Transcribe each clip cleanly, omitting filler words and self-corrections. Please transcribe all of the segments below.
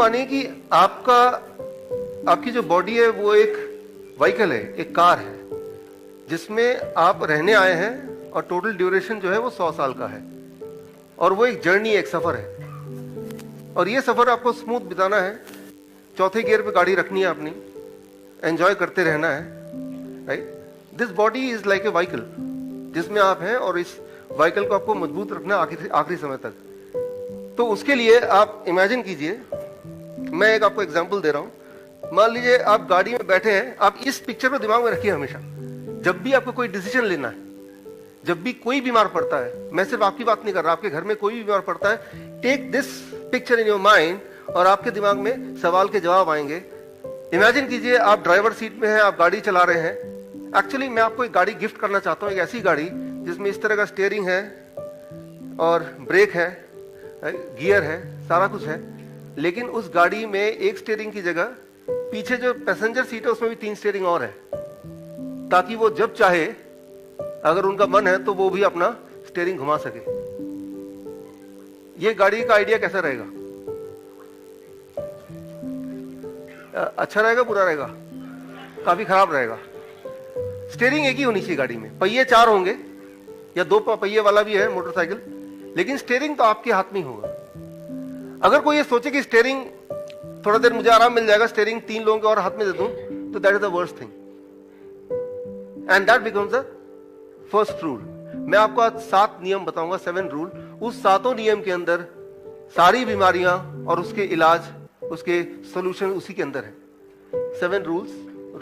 मानिए कि आपकी जो बॉडी है वो एक व्हीकल है, एक कार है, जिसमें आप रहने आए हैं और टोटल ड्यूरेशन जो है वो 100 साल का है, और वो एक जर्नी, एक सफर है, और ये सफर आपको स्मूथ बिताना है। चौथे गियर पे गाड़ी रखनी है अपनी, एंजॉय करते रहना है, right. This body is like a vehicle जिसमें आप हैं, और इस व्हीकल को आपको मजबूत रखना आखिरी समय तक। तो उसके लिए आप इमेजिन कीजिए, मैं एक आपको एग्जांपल दे रहा हूं। मान लीजिए आप गाड़ी में बैठे हैं, आप इस पिक्चर को दिमाग में रखिए हमेशा। जब भी आपको कोई डिसीजन लेना है, जब भी कोई बीमार पड़ता है, मैं सिर्फ आपकी बात नहीं कर रहा, आपके घर में कोई भी बीमार पड़ता है, take this picture in your mind और आपके दिमाग में सवाल के जवाब आएंगे। इमेजिन कीजिए आप ड्राइवर सीट में हैं, आप गाड़ी चला रहे हैं। एक्चुअली मैं आपको एक गाड़ी गिफ्ट करना चाहता हूं, एक ऐसी गाड़ी जिसमें इस तरह का स्टीयरिंग है और ब्रेक है, गियर है, सारा कुछ है। लेकिन उस गाड़ी में एक स्टीयरिंग की जगह पीछे जो पैसेंजर सीट है उसमें भी 3 स्टीयरिंग और है, ताकि वो जब चाहे, अगर उनका मन है, तो वो भी अपना स्टीयरिंग घुमा सके। ये गाड़ी का आइडिया कैसा रहेगा? अच्छा रहेगा, बुरा रहेगा? काफी खराब रहेगा। स्टीयरिंग एक ही होनी चाहिए गाड़ी में, पहिए 4 होंगे या 2 पहिए वाला भी है मोटरसाइकिल, लेकिन स्टीयरिंग तो आपके हाथ में ही होगा। अगर कोई ये सोचे कि स्टीयरिंग थोड़ा देर मुझे आराम मिल जाएगा, स्टीयरिंग 3 लोगों के और हाथ में दे दूं, तो that is the worst thing, and that becomes the first rule. मैं आपको आज 7 नियम बताऊंगा, 7 रूल। उस 7 नियम के अंदर सारी बीमारियां और उसके इलाज, उसके सॉल्यूशन उसी के अंदर है। 7 rules.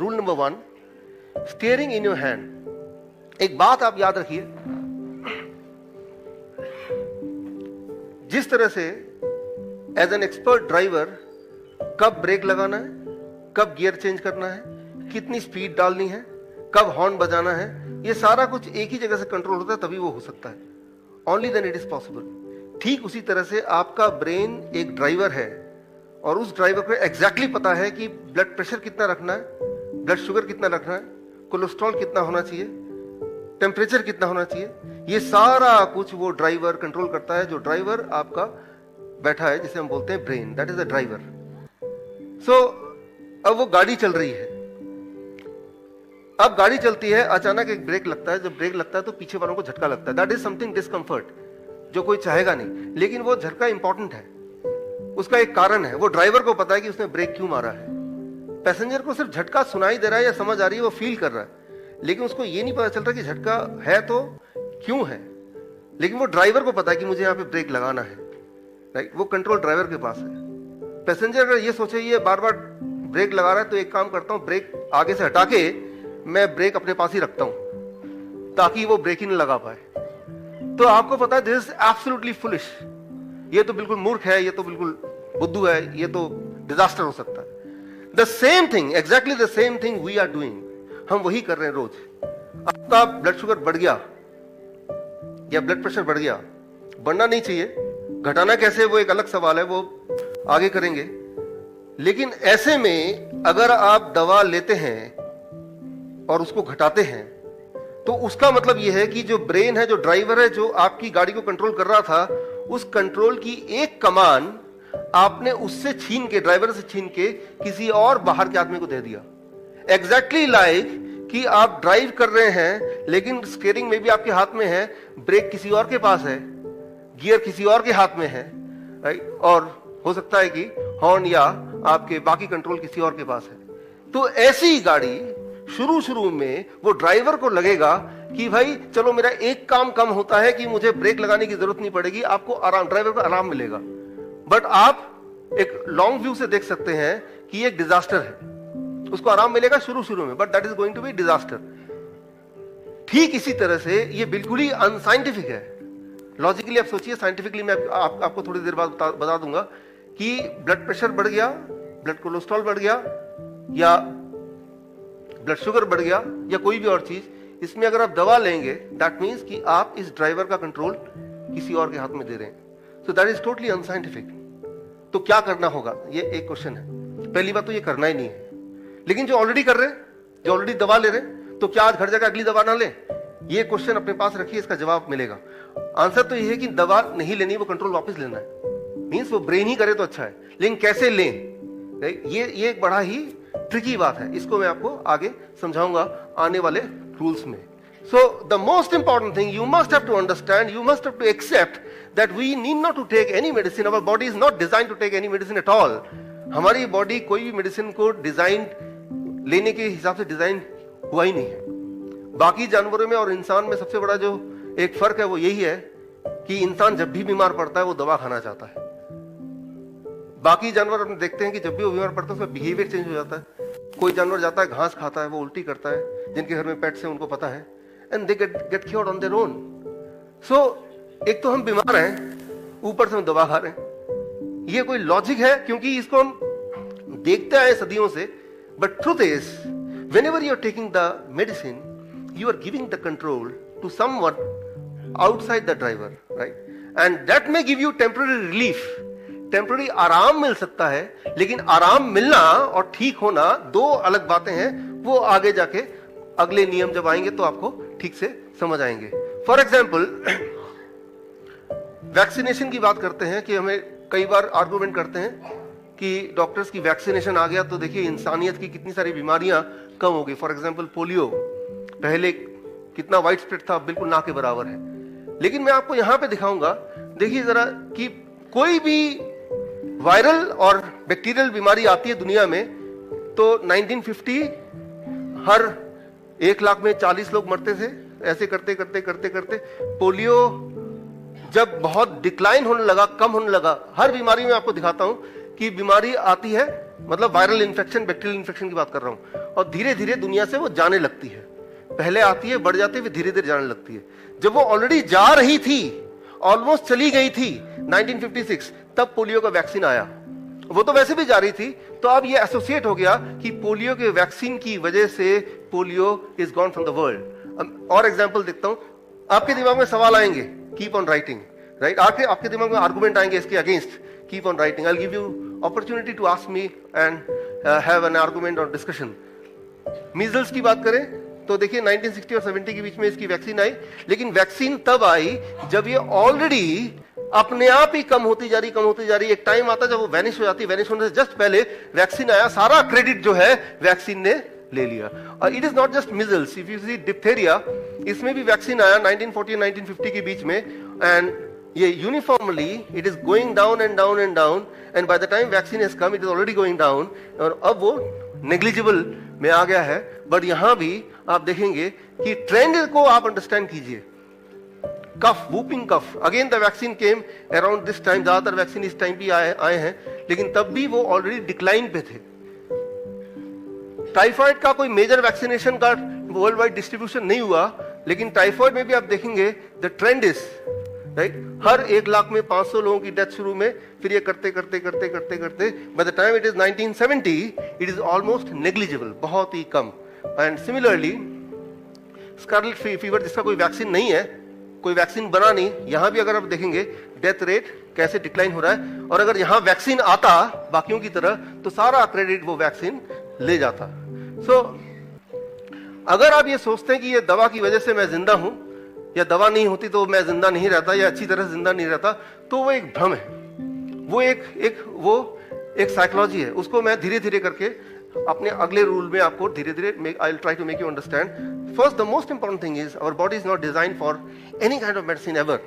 Rule number 1, steering in your hand. एक बात आप याद रखिए, जिस तरह से एज एन एक्सपर्ट ड्राइवर कब ब्रेक लगाना है, कब गियर चेंज करना है, कितनी स्पीड डालनी है, कब हॉर्न बजाना है, ये सारा कुछ एक ही जगह से कंट्रोल होता है, तभी वो हो सकता है। Only then it is possible. ठीक उसी तरह से आपका ब्रेन एक ड्राइवर है, और उस ड्राइवर को एग्जैक्टली पता है कि ब्लड प्रेशर कितना रखना है, ब्लड शुगर कितना रखना है, कोलेस्ट्रॉल कितना होना चाहिए, टेम्परेचर कितना होना चाहिए। ये सारा कुछ वो ड्राइवर कंट्रोल करता है। जो ड्राइवर आपका बैठा है, जिसे हम बोलते हैं brain, that is a driver. So अब वो गाड़ी चल रही है, अब गाड़ी चलती है, अचानक एक ब्रेक लगता है। जब ब्रेक लगता है तो पीछे वालों को झटका लगता है। दैट इज समथिंग डिस्कम्फर्ट, जो कोई चाहेगा नहीं, लेकिन वो झटका इंपॉर्टेंट है, उसका एक कारण है। वो ड्राइवर को पता है कि उसने ब्रेक क्यों मारा है। पैसेंजर को सिर्फ झटका सुनाई दे रहा है या समझ आ रही है, वो फील कर रहा है, लेकिन उसको ये नहीं पता चल रहा कि झटका है तो क्यों है। लेकिन वो ड्राइवर को पता है कि मुझे यहाँ पे ब्रेक लगाना है, राइट। वो कंट्रोल ड्राइवर के पास है। पैसेंजर अगर ये सोचे ये बार बार ब्रेक लगा रहा है, तो एक काम करता हूं, ब्रेक आगे से हटा के मैं ब्रेक अपने पास ही रखता हूं, ताकि वो ब्रेक ही नहीं लगा पाए। तो आपको पता है दिस इज एब्सोल्युटली फुलिश, ये तो बिल्कुल मूर्ख है, ये तो बिल्कुल बुद्धू है, ये तो डिजास्टर हो सकता है। The same thing, exactly the same thing we are doing, हम वही कर रहे हैं रोज। आपका ब्लड शुगर बढ़ गया या ब्लड प्रेशर बढ़ गया, बढ़ना नहीं चाहिए, घटाना कैसे वो एक अलग सवाल है, वो आगे करेंगे। लेकिन ऐसे में अगर आप दवा लेते हैं और उसको घटाते हैं, तो उसका मतलब यह है कि जो ब्रेन है, जो ड्राइवर है, जो आपकी गाड़ी को कंट्रोल कर रहा था, उस कंट्रोल की एक कमान आपने उससे छीन के, ड्राइवर से छीन के किसी और बाहर के आदमी को दे दिया। एग्जैक्टली लाइक कि आप ड्राइव कर रहे हैं, लेकिन स्टीयरिंग में भी आपके हाथ में है, ब्रेक किसी और के पास है, गियर किसी और के हाथ में है, राइट। और हो सकता है कि हॉर्न या आपके बाकी कंट्रोल किसी और के पास है। तो ऐसी गाड़ी शुरू में वो ड्राइवर को लगेगा कि भाई चलो मेरा एक काम कम होता है कि मुझे ब्रेक लगाने की जरूरत नहीं पड़ेगी, आपको आराम, ड्राइवर को आराम मिलेगा। बट आप एक लॉन्ग व्यू से देख सकते हैं कि ये एक डिजास्टर है। उसको आराम मिलेगा शुरू में, but that is going to be disaster. ठीक इसी तरह से ये बिल्कुल ही अनसाइंटिफिक है। लॉजिकली आप सोचिए, साइंटिफिकली मैं आपको थोड़ी देर बाद बता दूंगा कि ब्लड प्रेशर बढ़ गया, ब्लड कोलेस्ट्रॉल बढ़ गया, या ब्लड शुगर बढ़ गया, या कोई भी और चीज, इसमें अगर आप दवा लेंगे, दैट मीन्स कि आप इस ड्राइवर का कंट्रोल किसी और के हाथ में दे रहे हैं। So that is totally unscientific. तो क्या करना होगा, ये एक क्वेश्चन है। पहली बात तो ये करना ही नहीं है। लेकिन जो ऑलरेडी कर रहे हैं, जो ऑलरेडी दवा ले रहे हैं, तो क्या आज घर जाकर अगली दवा ना ले? ये क्वेश्चन अपने पास रखिए, इसका जवाब मिलेगा। आंसर तो ये है कि दवा नहीं लेनी, वो कंट्रोल वापस लेना है। मीन्स वो ब्रेन ही करे तो अच्छा है, लेकिन कैसे लें, ये एक बड़ा ही ट्रिकी बात है। इसको मैं आपको आगे समझाऊंगा आने वाले रूल्स में। So the most important thing you must have to understand, you must have to accept that we need not to take any medicine. Our body is not designed to take any medicine at all. हमारी body कोई भी medicine को design लेने के हिसाब से design हुआ ही नहीं है। बाकी जानवरों में और इंसान में सबसे बड़ा जो एक फर्क है वो यही है कि इंसान जब भी बीमार पड़ता है वो दवा खाना चाहता है। बाकी जानवर अपने देखते हैं कि जब भी वो बीमार पड़ता है उसका बिहेवियर चेंज हो जाता है। कोई जानवर जाता है घास खाता है, वो उल्टी करता है, जिनके घर में पेट्स हैं उनको पता है, and they get cured on their own. So एक तो हम बीमार हैं, ऊपर से हम दवा खा रहे हैं। ये कोई लॉजिक है? क्योंकि इसको हम देखते आए सदियों से। But truth is whenever you are taking the medicine you are giving the control to someone outside the driver, right? And that may give you temporary relief. Temporary आराम मिल सकता है, लेकिन आराम मिलना और ठीक होना दो अलग बातें हैं। वो आगे जाके अगले नियम जब आएंगे तो आपको ठीक से समझ आएंगे। फॉर एग्जाम्पल वैक्सीनेशन की बात करते हैं कि हमें कई बार आर्गुमेंट करते हैं कि डॉक्टर्स की वैक्सीनेशन आ गया तो देखिए इंसानियत की कितनी सारी बीमारियां कम हो गई। फॉर एग्जाम्पल पोलियो पहले कितना वाइड स्प्रेड था, बिल्कुल ना के बराबर है। लेकिन मैं आपको यहां पे दिखाऊंगा, देखिए जरा कि कोई भी वायरल और बैक्टीरियल बीमारी आती है दुनिया में तो 1950 हर 1 लाख में 40 लोग मरते थे। ऐसे करते करते करते करते पोलियो जब बहुत डिक्लाइन होने लगा, कम होने लगा, हर बीमारी में आपको दिखाता हूं कि बीमारी आती है, मतलब वायरल इन्फेक्शन, बैक्टीरियल इन्फेक्शन की बात कर रहा हूं, और धीरे धीरे दुनिया से वो जाने लगती है। पहले आती है, बढ़ जाती है, फिर धीरे धीरे जाने लगती है। जब वो ऑलरेडी जा रही थी, ऑलमोस्ट चली गई थी 1956, तब पोलियो का वैक्सीन आया। वो तो वैसे भी जा रही थी, तो अब ये एसोसिएट हो गया कि पोलियो के वैक्सीन की वजह से polio is gone from the world. और एग्जांपल देखता हूं, आपके दिमाग में सवाल आएंगे, कीप ऑन राइटिंग, राइट? आपके दिमाग में आर्गुमेंट आएंगे इसके against, keep on writing. I will give you opportunity to ask me and have an argument और डिस्कशन। मीजल्स की बात करें तो देखिए 1960 और 70 के बीच में इसकी वैक्सीन आई, लेकिन वैक्सीन तब आई जब ये ऑलरेडी अपने आप ही कम होती जा रही। एक टाइम आता जब वो वैनिश हो जाती, वैनिश होने से जस्ट पहले वैक्सीन आया, सारा क्रेडिट जो है वैक्सीन ने ले लिया। और it is not just measles, if you see diphtheria, इसमें भी वैक्सीन आया 1940 और 1950 के बीच में, एंड ये uniformly it is going down and down and down, and by the time vaccine has come it is already going down, और अब वो नेग्लिजिबल में आ गया है। बट यहां भी आप देखेंगे कि ट्रेंड को आप अंडरस्टैंड कीजिए। Cough, whooping cough, again the vaccine came around this time. ज्यादातर वैक्सीन इस टाइम भी आए हैं, लेकिन तब भी वो ऑलरेडी डिक्लाइन पे थे। टाइफाइड का कोई मेजर वैक्सीनेशन का वर्ल्ड वाइड डिस्ट्रीब्यूशन नहीं हुआ, लेकिन टाइफाइड में भी आप देखेंगे द ट्रेंड इज राइट, हर 1 लाख में 500 लोगों की डेथ शुरू में, फिर ये करते करते करते करते करते by the time it is 1970 it is almost negligible, बहुत ही कम। एंड सिमिलरली स्कारलेट फीवर, जिसका कोई वैक्सीन नहीं है, कोई वैक्सीन बना नहीं, यहां भी अगर आप देखेंगे डेथ रेट कैसे डिक्लाइन हो रहा है। और अगर यहां वैक्सीन आता बाकियों की तरह तो सारा क्रेडिट वो वैक्सीन ले जाता। सो अगर आप ये सोचते हैं कि ये दवा की वजह से मैं जिंदा हूं, या दवा नहीं होती तो मैं जिंदा नहीं रहता, या अच्छी तरह से जिंदा नहीं रहता, तो वो एक भ्रम है। वो एक साइकोलॉजी है। उसको मैं धीरे धीरे करके अपने अगले रूल में आपको धीरे धीरे I will try to make you understand. First, the most important thing is our body is not design for any kind of medicine ever,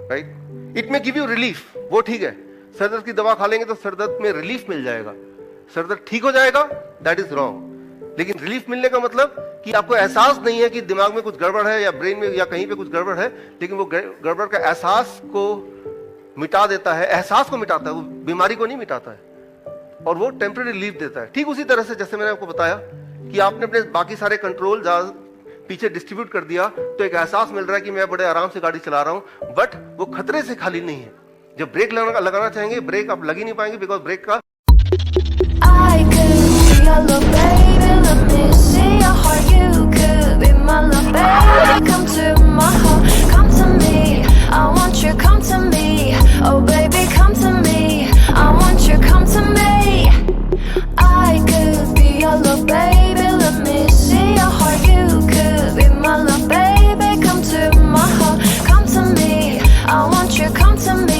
right? It may give you relief, वो ठीक है। सरदर्द की दवा खा लेंगे तो सरदर्द में रिलीफ मिल जाएगा, सरदर्द ठीक हो जाएगा, दैट इज रॉन्ग। लेकिन रिलीफ मिलने का मतलब कि आपको एहसास नहीं है कि दिमाग में कुछ गड़बड़ है या ब्रेन में या कहीं पे कुछ गड़बड़ है, लेकिन वो गड़बड़ का एहसास को मिटा देता है, एहसास को मिटाता है, वो बीमारी को नहीं मिटाता है, और वो टेम्परेरी रिलीफ देता है। ठीक उसी तरह से जैसे मैंने आपको बताया कि आपने अपने बाकी सारे कंट्रोल पीछे डिस्ट्रीब्यूट कर दिया, तो एक एहसास मिल रहा है कि मैं बड़े आराम से गाड़ी चला रहा हूं, बट वो खतरे से खाली नहीं है। जब ब्रेक लगाना चाहेंगे, ब्रेक आप लग ही नहीं पाएंगे, बिकॉज ब्रेक का Come to me,